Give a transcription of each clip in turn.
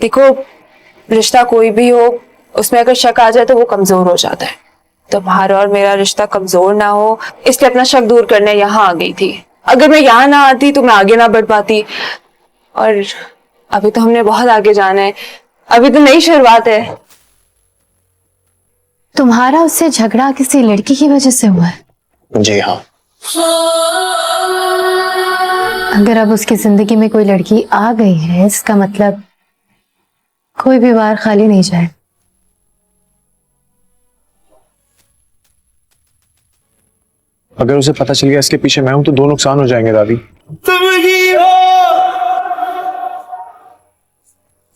देखो, रिश्ता कोई भी हो, उसमें अगर शक आ जाए तो वो कमजोर हो जाता है। तुम्हारा और मेरा रिश्ता कमजोर ना हो, इसलिए अपना शक दूर करने यहाँ आ गई थी। अगर मैं यहाँ ना आती तो मैं आगे ना बढ़ पाती। और अभी तो हमने बहुत आगे जाना है, अभी तो नई शुरुआत है। तुम्हारा उससे झगड़ा किसी लड़की की वजह से हुआ है? जी हाँ। अगर अब उसकी जिंदगी में कोई लड़की आ गई है, इसका मतलब कोई भी बार खाली नहीं जाए। अगर उसे पता चल गया इसके पीछे मैं हूं तो दो नुकसान हो जाएंगे दादी। तुम ही हो,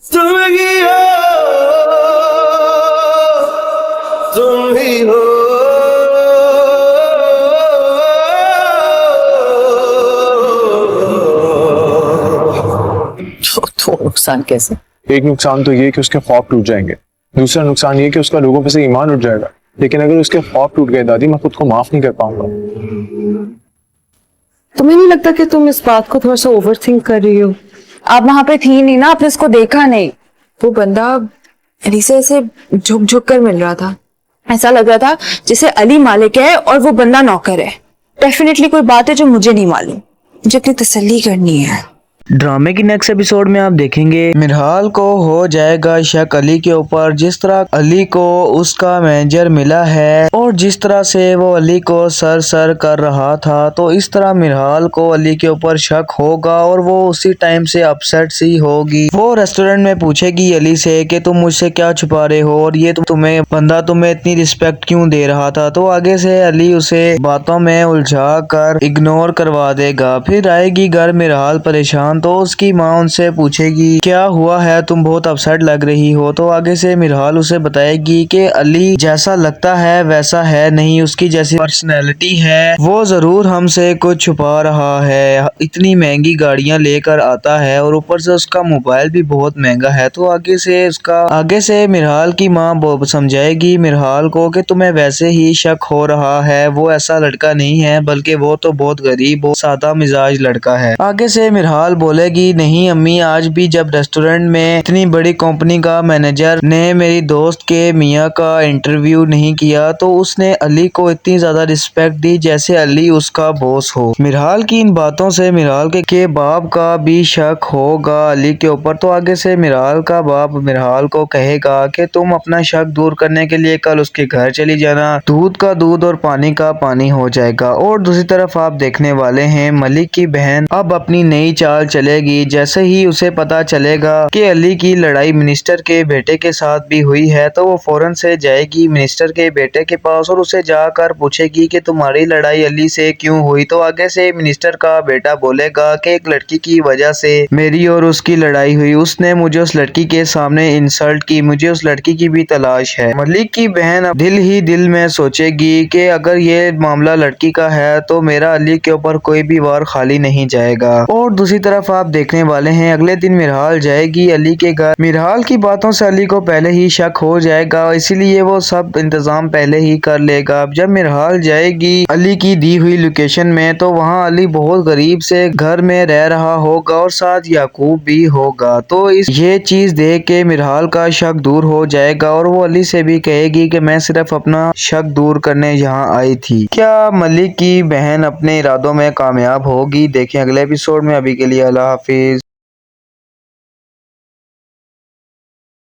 तुम ही हो, तुम ही हो। तो नुकसान कैसे? एक नुकसान तो ये कि उसके ख्वाब टूट जाएंगे, दूसरा नुकसान ये कि उसका लोगों पे से ईमान उठ जाएगा। लेकिन अगर उसके ख्वाब टूट गए दादी, मैं खुद को माफ नहीं कर पाऊंगा। तुम्हें नहीं लगता कि तुम इस बात को थोड़ा सा ओवर थिंक कर रही हो? आप वहां पे थी नहीं ना, आपने उसको देखा नहीं। वो बंदा अली से ऐसे झुक झुक कर मिल रहा था, ऐसा लग रहा था जैसे अली मालिक है और वो बंदा नौकर है। डेफिनेटली कोई बात है जो मुझे नहीं मालूम, मुझे अपनी तसल्ली करनी है। ड्रामे की नेक्स्ट एपिसोड में आप देखेंगे मिरहाल को हो जाएगा शक अली के ऊपर, जिस तरह अली को उसका मैनेजर मिला है और जिस तरह से वो अली को सर सर कर रहा था, तो इस तरह मिरहाल को अली के ऊपर शक होगा और वो उसी टाइम से अपसेट सी होगी। वो रेस्टोरेंट में पूछेगी अली से कि तुम मुझसे क्या छुपा रहे हो और ये तुम्हें बंदा तुम्हें इतनी रिस्पेक्ट क्यों दे रहा था। तो आगे से अली उसे बातों में उलझा कर इग्नोर करवा देगा। फिर आएगी घर मिरहाल परेशान, तो उसकी माँ उनसे पूछेगी क्या हुआ है, तुम बहुत अपसेट लग रही हो। तो आगे से मिरहाल उसे बताएगी कि अली जैसा लगता है वैसा है नहीं, उसकी जैसी पर्सनैलिटी है, वो जरूर हमसे कुछ छुपा रहा है। इतनी महंगी गाड़ियां लेकर आता है और ऊपर से उसका मोबाइल भी बहुत महंगा है। तो आगे से मिरहाल की माँ समझाएगी मिरहाल को कि तुम्हें वैसे ही शक हो रहा है, वो ऐसा लड़का नहीं है, बल्कि वो तो बहुत गरीब और सादा मिजाज लड़का है। आगे से मिरहाल बोलेगी नहीं अम्मी, आज भी जब रेस्टोरेंट में इतनी बड़ी कंपनी का मैनेजर ने मेरी दोस्त के मियाँ का इंटरव्यू नहीं किया तो उसने अली को इतनी ज्यादा रिस्पेक्ट दी जैसे अली उसका बॉस हो। मिरहाल की इन बातों से मिरहाल के बाप का भी शक होगा अली के ऊपर। तो आगे से मिरहाल का बाप मिरहाल को कहेगा कि तुम अपना शक दूर करने के लिए कल उसके घर चली जाना, दूध का दूध और पानी का पानी हो जाएगा। और दूसरी तरफ आप देखने वाले हैं मलिक की बहन अब अपनी नई चाल चलेगी। जैसे ही उसे पता चलेगा कि अली की लड़ाई मिनिस्टर के बेटे के साथ भी हुई है, तो वो फौरन से जाएगी मिनिस्टर के बेटे के पास और उसे जाकर पूछेगी कि तुम्हारी लड़ाई अली से क्यों हुई। तो आगे से मिनिस्टर का बेटा बोलेगा कि एक लड़की की वजह से मेरी और उसकी लड़ाई हुई, उसने मुझे उस लड़की के सामने इंसल्ट की, मुझे उस लड़की की भी तलाश है। मलिक की बहन अब दिल ही दिल में सोचेगी कि अगर ये मामला लड़की का है तो मेरा अली के ऊपर कोई भी वार खाली नहीं जाएगा। और दूसरी तरफ आप देखने वाले हैं अगले दिन मिरहाल जाएगी अली के घर। मिरहाल की बातों से अली को पहले ही शक हो जाएगा, इसीलिए वो सब इंतजाम पहले ही कर लेगा। जब मिरहाल जाएगी अली की दी हुई लोकेशन में, तो वहाँ अली बहुत गरीब से घर में रह रहा होगा और साथ याकूब भी होगा। तो ये चीज देख के मिरहाल का शक दूर हो जाएगा और वो अली से भी कहेगी कि मैं सिर्फ अपना शक दूर करने यहाँ आई थी। क्या मलिक की बहन अपने इरादों में कामयाब होगी? देखें अगले एपिसोड में। अभी के लिए अल्लाह हाफिज।